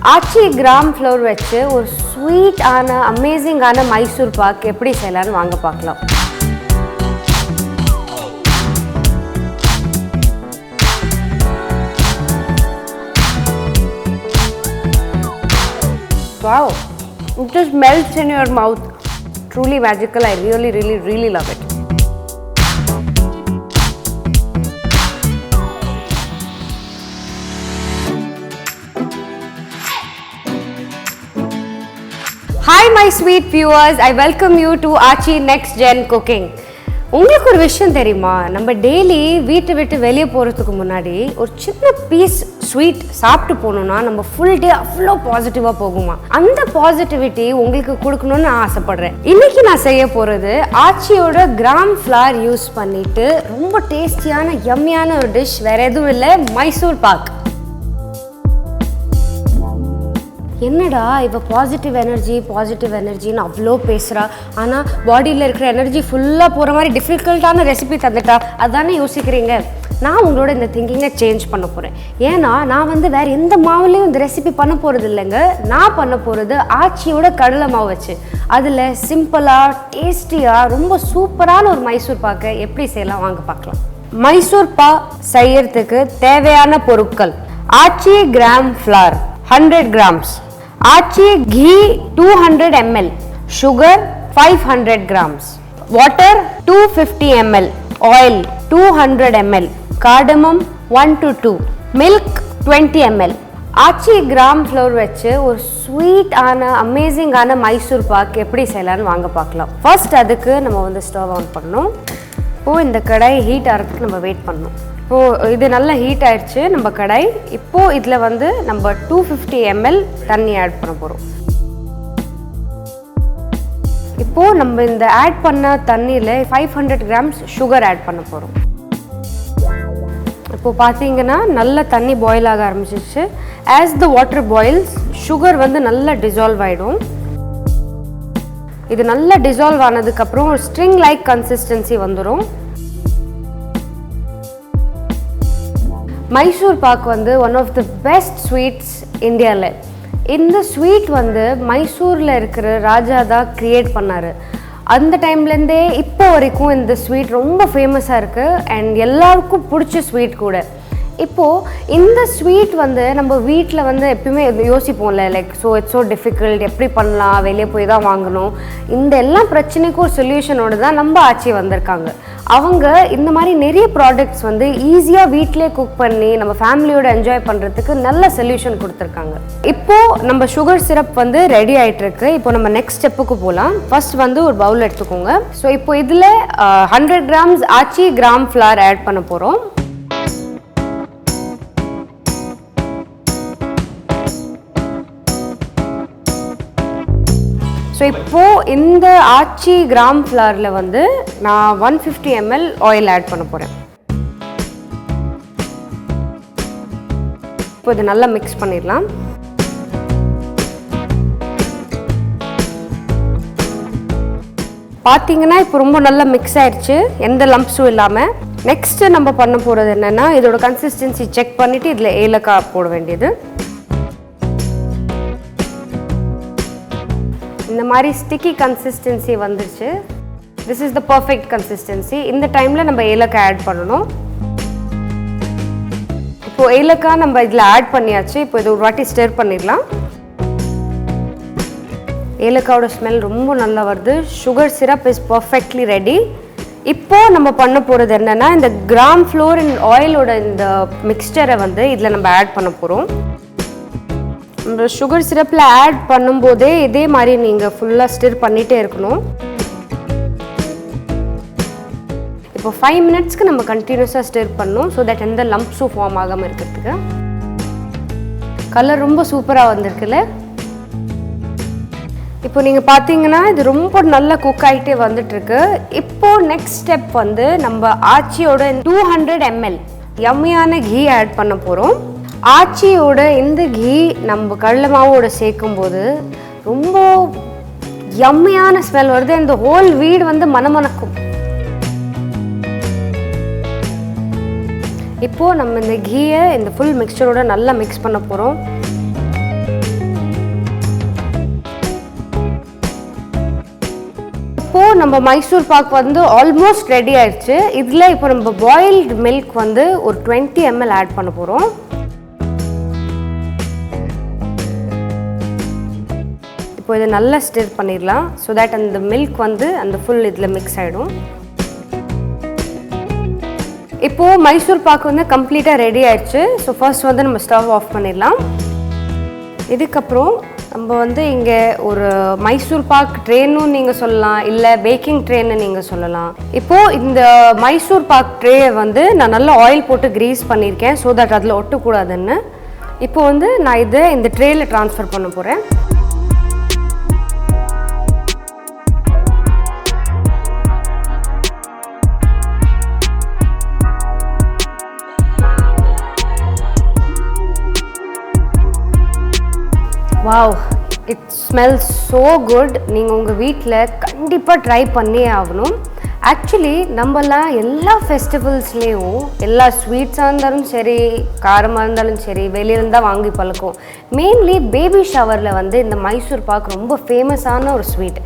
ஆச்சி gram flower வச்சு ஒரு ஸ்வீட்டான அமேசிங்கான மைசூர் பாக் எப்படி செய்யலான்னு வாங்க பார்க்கலாம். Wow, it just melts in your mouth. Truly magical. I really love it. Hi my sweet viewers, I welcome you to Aachi Next Gen Cooking. உங்களுக்கு ஒரு விஷயம் தெரியுமா, நம்ம டெய்லி வீட்டை விட்டு வெளியே போகிறதுக்கு முன்னாடி ஒரு சின்ன பீஸ் ஸ்வீட் சாப்பிட்டு போகணுன்னா நம்ம ஃபுல் டே அவ்வளோ பாசிட்டிவாக போகுமா. அந்த பாசிட்டிவிட்டி உங்களுக்கு கொடுக்கணும்னு நான் ஆசைப்படுறேன். இன்னைக்கு நான் செய்ய போகிறது ஆச்சியோட கிராம் ஃப்ளவர் யூஸ் பண்ணிட்டு ரொம்ப டேஸ்டியான யம்மியான ஒரு டிஷ். வேற எதுவும் இல்லை, மைசூர் பாக். என்னடா இவ பாசிட்டிவ் எனர்ஜின்னு அவ்வளோ பேசுகிறா, ஆனால் பாடியில் இருக்கிற எனர்ஜி ஃபுல்லாக போகிற மாதிரி டிஃபிகல்ட்டான ரெசிபி தந்துட்டா அதானே யோசிக்கிறீங்க. நான் உங்களோட இந்த திங்கிங்கை சேஞ்ச் பண்ண போகிறேன். ஏன்னா நான் வேறு எந்த மாவுலேயும் இந்த ரெசிபி பண்ண போகிறது இல்லைங்க. நான் பண்ண போகிறது ஆச்சியோட கடலை மாவு வச்சு அதில் சிம்பிளாக டேஸ்டியாக ரொம்ப சூப்பரான ஒரு மைசூர் பாக்கை எப்படி செய்யலாம் வாங்க பார்க்கலாம். மைசூர் பாக் செய்யறதுக்கு தேவையான பொருட்கள்: ஆச்சி gram flower 100 grams, Aachi ghee 200 ml, sugar 500 grams, water 250 ml, oil 200 ml, cardamom 1 to 2, milk 20 ml. Aachi gram flower வச்சு ஒரு ஸ்வீட்டான அமேசிங்கான மைசூர் பாக் எப்படி செய்யலான்னு வாங்க பார்க்கலாம். ஃபர்ஸ்ட் அதுக்கு நம்ம ஸ்டவ் ஆன் பண்ணணும். இப்போது இந்த கடாய் ஹீட் ஆகிறதுக்கு நம்ம வெயிட் பண்ணணும். இப்போது இது நல்லா ஹீட் ஆயிடுச்சு நம்ம கடாய். இப்போது இதில் நம்ம 250 ml தண்ணி ஆட் பண்ண போகிறோம். இப்போது நம்ம இந்த ஆட் பண்ண தண்ணியில் 500 grams சுகர் ஆட் பண்ண போகிறோம். இப்போது பார்த்தீங்கன்னா நல்லா தண்ணி பாயில் ஆக ஆரம்பிச்சிச்சு. As the water boils sugar நல்லா டிசால்வ் ஆகிடும். இது நல்லா டிசால்வ் ஆனதுக்கப்புறம் ஒரு ஸ்ட்ரிங் லைக் கன்சிஸ்டன்சி வந்துடும். Mysore pak one of the best sweets இந்தியாவில். இந்த ஸ்வீட் மைசூரில் இருக்கிற ராஜா தான் க்ரியேட் பண்ணார். அந்த டைம்லேருந்தே இப்போ வரைக்கும் இந்த ஸ்வீட் ரொம்ப ஃபேமஸாக இருக்குது அண்ட் எல்லாருக்கும் பிடிச்ச ஸ்வீட் கூட. இப்போது இந்த ஸ்வீட் நம்ம வீட்டில் எப்பயுமே யோசிப்போம்ல, லைக் இட்ஸ் ஸோ டிஃபிகல்ட், எப்படி பண்ணலாம், வெளியே போய் தான் வாங்கணும். இந்த எல்லா பிரச்சனைக்கும் ஒரு சொல்யூஷனோடு தான் நம்ம ஆச்சி வந்திருக்காங்க. அவங்க இந்த மாதிரி நிறைய ப்ராடக்ட்ஸ் ஈஸியாக வீட்டிலே குக் பண்ணி நம்ம ஃபேமிலியோட என்ஜாய் பண்ணுறதுக்கு நல்ல சொல்யூஷன் கொடுத்துருக்காங்க. இப்போது நம்ம சுகர் சிரப் ரெடி ஆகிட்டுருக்கு. இப்போ நம்ம நெக்ஸ்ட் ஸ்டெப்புக்கு போகலாம். ஃபர்ஸ்ட் ஒரு பவுல் எடுத்துக்கோங்க. ஸோ இப்போ இதில் 100 grams ஆச்சி கிராம் ஃப்ளவர் ஆட் பண்ண போகிறோம். ஸோ இப்போது இந்த ஆச்சி கிராம் ஃப்ளவரில் நான் 150 ml ஆயில் ஆட் பண்ண போகிறேன். இப்போ இது நல்லா மிக்ஸ் பண்ணிடலாம். பார்த்தீங்கன்னா இப்போ ரொம்ப நல்லா மிக்ஸ் ஆயிடுச்சு, எந்த லம்ப்ஸும் இல்லாமல். நெக்ஸ்ட்டு நம்ம பண்ண போகிறது என்னென்னா, இதோட கன்சிஸ்டன்சி செக் பண்ணிவிட்டு இதில் ஏலக்காய் போட வேண்டியது. இந்த மாதிரி ஸ்டிக்கி கன்சிஸ்டன்சி வந்துருச்சு. This is the perfect consistency. இந்த டைமில் நம்ம ஏலக்காய் ஆட் பண்ணணும். இப்போது ஏலக்காய் நம்ம இதில் ஆட் பண்ணியாச்சு. இப்போ இது ஒரு வாட்டி ஸ்டிர் பண்ணிடலாம். ஏலக்காயோட ஸ்மெல் ரொம்ப நல்லா வருது. Sugar syrup is perfectly ready. இப்போது நம்ம பண்ண போகிறது என்னென்னா, இந்த கிராம் ஃப்ளோர் அண்ட் ஆயிலோட இந்த மிக்ஸ்சரை இதில் நம்ம ஆட் பண்ண போகிறோம். நம்ம சுகர் சிரப்பில் ஆட் பண்ணும்போதே இதே மாதிரி நீங்கள் ஃபுல்லாக ஸ்டிர் பண்ணிகிட்டே இருக்கணும். இப்போ 5 minutesக்கு நம்ம கண்டினியூஸாக ஸ்டிர் பண்ணணும். ஸோ தட் எந்த லம்ப்ஸும் ஃபார்ம் ஆகாமல் இருக்கிறதுக்கு. கலர் ரொம்ப சூப்பராக வந்திருக்குல்ல. இப்போ நீங்கள் பார்த்தீங்கன்னா இது ரொம்ப நல்லா குக் ஆகிட்டே வந்துட்டுருக்கு. இப்போது நெக்ஸ்ட் ஸ்டெப் நம்ம ஆச்சியோட 200 ml யம்மியான கீ ஆட் பண்ண போகிறோம். ஆச்சியோட இந்த கீ நம்ம கடலை மாவோட சேர்க்கும்போது ரொம்ப யம்மியான ஸ்மெல் வருது. இந்த ஹோல் வீடு மணமணக்கும். இப்போது நம்ம இந்த கீயை இந்த ஃபுல் மிக்சரோட நல்லா மிக்ஸ் பண்ண போகிறோம். நம்ம மைசூர் பாக் வந்து ஆல்மோஸ்ட் ரெடி ஆயிடுச்சு. இதில் இப்போ நம்ம பாயில்டு மில்க் வந்து ஒரு 20 ml ஆட் பண்ண போகிறோம். இப்போ இதை நல்லா ஸ்டிர் பண்ணிடலாம். ஸோ தட் அந்த மில்க் வந்து அந்த ஃபுல் இதில் மிக்ஸ் ஆகிடும். இப்போது மைசூர் பாக் வந்து கம்ப்ளீட்டாக ரெடி ஆயிடுச்சு. ஸோ ஃபர்ஸ்ட் வந்து நம்ம ஸ்டவ் ஆஃப் பண்ணிடலாம். இதுக்கப்புறம் நம்ம வந்து இங்கே ஒரு மைசூர் பாக் ட்ரேனும் நீங்கள் சொல்லலாம், இல்லை பேக்கிங் ட்ரேன்னு நீங்கள் சொல்லலாம். இப்போது இந்த மைசூர் பாக் ட்ரேயை வந்து நான் நல்லா ஆயில் போட்டு க்ரீஸ் பண்ணியிருக்கேன் ஸோ தட் அதில் ஒட்டக்கூடாதுன்னு. இப்போ வந்து நான் இதை இந்த ட்ரேயில் ட்ரான்ஸ்ஃபர் பண்ண போகிறேன். Wow, it smells so good. நீங்கள் உங்கள் வீட்டில் கண்டிப்பாக ட்ரை பண்ணியே ஆகணும். ஆக்சுவலி நம்மலாம் எல்லா ஃபெஸ்டிவல்ஸ்லேயும் எல்லா ஸ்வீட்ஸாக இருந்தாலும் சரி, காரமாக இருந்தாலும் சரி, வெளியிலேருந்து தான் வாங்கி பழக்கம். மெயின்லி பேபி ஷவரில் வந்து இந்த மைசூர் பாக் ரொம்ப ஃபேமஸான ஒரு ஸ்வீட்.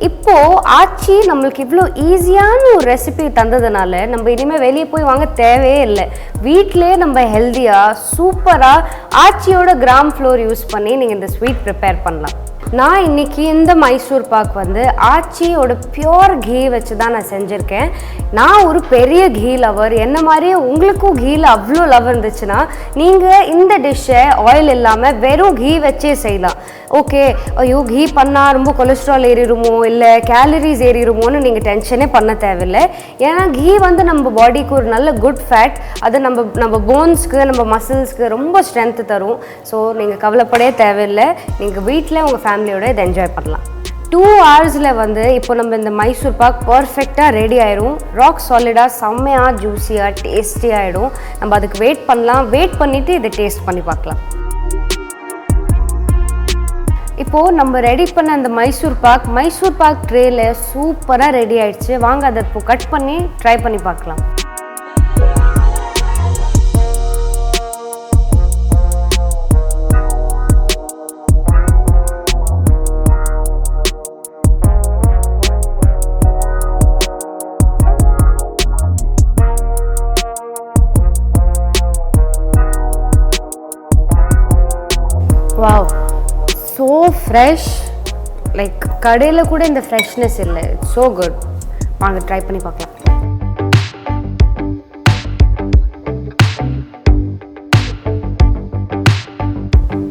இப்போது ஆச்சி நம்மளுக்கு இவ்வளோ ஈஸியான ஒரு ரெசிபி தந்ததுனால நம்ம இனிமேல் வெளியே போய் வாங்க தேவையே இல்லை. வீட்டிலே நம்ம ஹெல்த்தியாக சூப்பராக ஆச்சியோட கிராம் ஃப்ளோர் யூஸ் பண்ணி நீங்கள் இந்த ஸ்வீட் ப்ரிப்பேர் பண்ணலாம். நான் இன்றைக்கி இந்த மைசூர் பாக் வந்து ஆச்சியோட பியோர் கீ வச்சு தான் நான் செஞ்சுருக்கேன். நான் ஒரு பெரிய கீ லவர். என்ன மாதிரியே உங்களுக்கும் கீயில் அவ்வளோ லவ் இருந்துச்சுன்னா நீங்கள் இந்த டிஷ்ஷை ஆயில் இல்லாமல் வெறும் கீ வச்சே செய்யலாம். ஓகே, ஐயோ கீ பண்ணால் ரொம்ப கொலஸ்ட்ரால் ஏறிடுமோ இல்லை கேலரிஸ் ஏறிடுமோன்னு நீங்கள் டென்ஷனே பண்ண தேவையில்லை. ஏன்னா கீ வந்து நம்ம பாடிக்கு ஒரு நல்ல குட் ஃபேட். அது நம்ம போன்ஸ்க்கு, நம்ம மசில்ஸ்க்கு ரொம்ப ஸ்ட்ரென்த்து தரும். ஸோ நீங்கள் கவலைப்படவே தேவையில்லை. நீங்கள் வீட்டில் உங்கள் ஃபேமிலியோட இதை என்ஜாய் பண்ணலாம். 2 ஹவர்ஸில் வந்து இப்போ நம்ம இந்த மைசூர் பாக் பர்ஃபெக்டாக ரெடி ஆயிடும். ராக் சாலிடாக செம்மையாக ஜூஸியாக டேஸ்டியாக ஆகிடும். நம்ம அதுக்கு வெயிட் பண்ணலாம். வெயிட் பண்ணிவிட்டு இதை டேஸ்ட் பண்ணி பார்க்கலாம். இப்போது நம்ம ரெடி பண்ண அந்த மைசூர் பாக் ட்ரேயில் சூப்பராக ரெடி ஆயிடுச்சு. வாங்க அதை இப்போ கட் பண்ணி ட்ரை பண்ணி பார்க்கலாம். Wow, so fresh. லைக் கடையில் கூட இந்த ஃப்ரெஷ்னஸ் இல்லை. It's so good. வாங்க ட்ரை பண்ணி பார்க்கலாம்.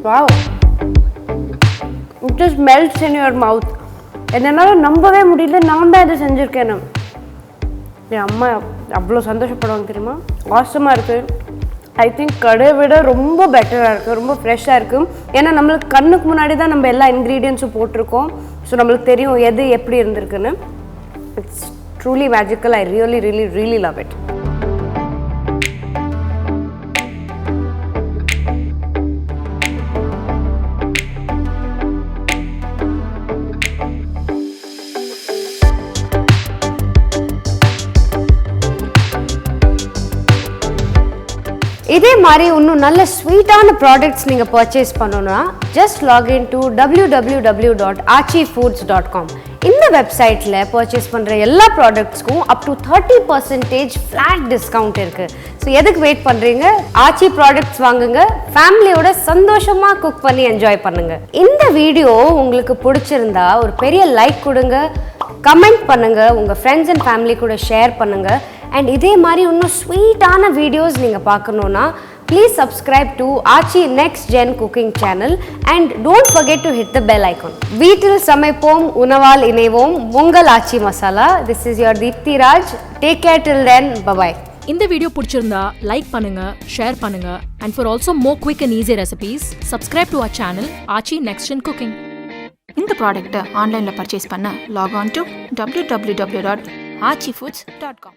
Wow, it just melts in your mouth. என்னால் நம்பவே முடியல, நான் தான் இதை செஞ்சுருக்கேன். என் அம்மா அவ்வளோ சந்தோஷப்படுவாங்க தெரியுமா. ஆசமாக இருக்குது. ஐ திங்க் கடையை விட ரொம்ப பெட்டராக இருக்குது, ரொம்ப ஃப்ரெஷ்ஷாக இருக்குது. ஏன்னா நம்மளுக்கு கண்ணுக்கு முன்னாடி தான் நம்ம எல்லா இன்க்ரீடியன்ஸும் போட்டிருக்கோம். ஸோ நம்மளுக்கு தெரியும் எது எப்படி இருந்திருக்குன்னு. It's truly magical. I really really really love it. இதே மாதிரி இன்னும் நல்ல ஸ்வீட்டான ப்ராடக்ட்ஸ் நீங்கள் பர்ச்சேஸ் பண்ணணும்னா ஜஸ்ட் லாகின் டு www.archifoods.com. இந்த வெப்சைட்டில் பர்ச்சேஸ் பண்ணுற எல்லா ப்ராடக்ட்ஸ்க்கும் அப் டு 30% ஃப்ளாட் டிஸ்கவுண்ட் இருக்குது. ஸோ எதுக்கு வெயிட் பண்ணுறீங்க? ஆச்சி ப்ராடக்ட்ஸ் வாங்குங்க, ஃபேமிலியோட சந்தோஷமாக குக் பண்ணி என்ஜாய் பண்ணுங்கள். இந்த வீடியோ உங்களுக்கு பிடிச்சிருந்தா ஒரு பெரிய லைக் கொடுங்க, கமெண்ட் பண்ணுங்கள், உங்கள் ஃப்ரெண்ட்ஸ் அண்ட் ஃபேமிலி கூட ஷேர் பண்ணுங்கள். அண்ட் இதே மாதிரி இன்னும் ஸ்வீட்டான வீடியோஸ் நீங்கள் பார்க்கணுன்னா please subscribe to Aachi next gen cooking channel and don't forget to hit the bell icon. வீட்டில் சமைப்போம், உணவால் இணைவோம். உங்கள் Aachi Masala. This is your Deeptiraj. Take care till then. Bye. இந்த வீடியோ பிடிச்சிருந்தா லைக் பண்ணுங்க, ஷேர் பண்ணுங்க. And for also more quick and easy recipes subscribe to our channel Aachi next gen cooking. இந்த ப்ராடக்ட்டை ஆன்லைனில் பர்ச்சேஸ் பண்ண லாக் ஆன் டு www.archifoods.com.